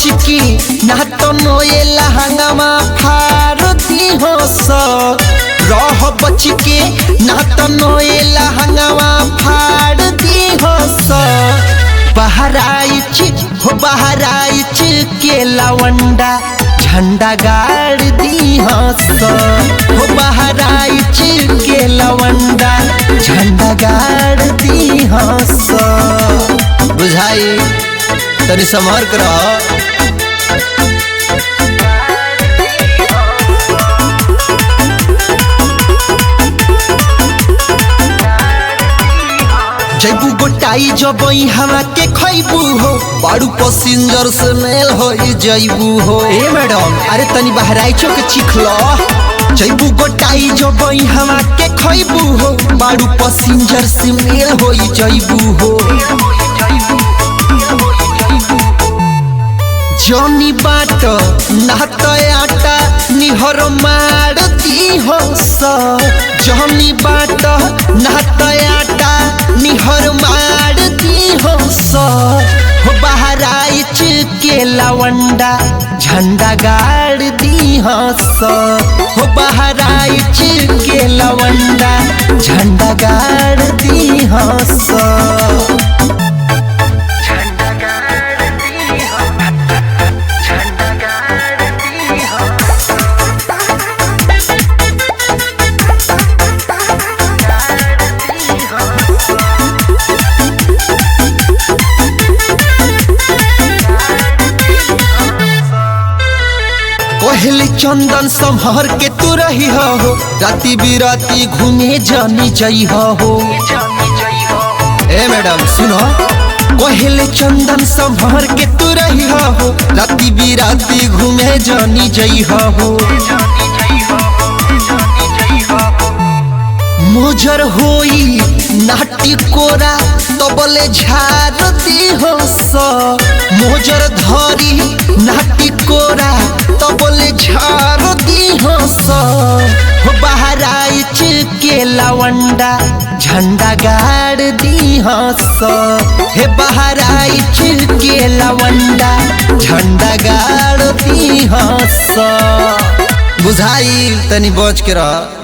बच के ना तो नोए लहंगमा फाड़ दी हो सो। रह बच के ना तो नोए लहंगमा फाड़ दी हो सो। बहराइच हो बहराइच के लवंडा झंडा गाड़ दी हंस। हो बहराइच के लवंडा झंडा गाड़ दी हंस। बुझाई तनी संभाल कर जैबू गोटाई जब हवा के खैबू हो। बारू पैसेंजर से मेल हो जैबू हो। ए मैडम अरे तनी बहराइचो के चिख लो। जैबू गोटाई जब हवा के खैबू हो। बारू पैसेंजर से मेल हो जैबू हो। जनी बाट नात आटा निहर मार दी हो स। जनी बाट नात आटा निहर मार दी हो स। हो बहराइच के लवंडा झंडा गाड़ दी हो स। हो बहराइच के लवंडा झंडा गाड़ दी हो स। पहले चंदन संभर के तू रही हो। राती बिराती घूमे जानी जाई हो। ए मैडम सुनो पहले चंदन संभर के तू रही हो। राती बिराती घूमे जानी जाई हो। मोजर होई नाटी कोरा तबले झाड़ दी हो सो। मोजर धरी नाटी कोरा तबले झाड़ दी हो सो। हो बहराइच के लवंडा झंडा गाड़ दी हो सो। हे बहराइच के लवंडा झंडा गाड़ दी हो सो। बुझाई तनी बच के रह।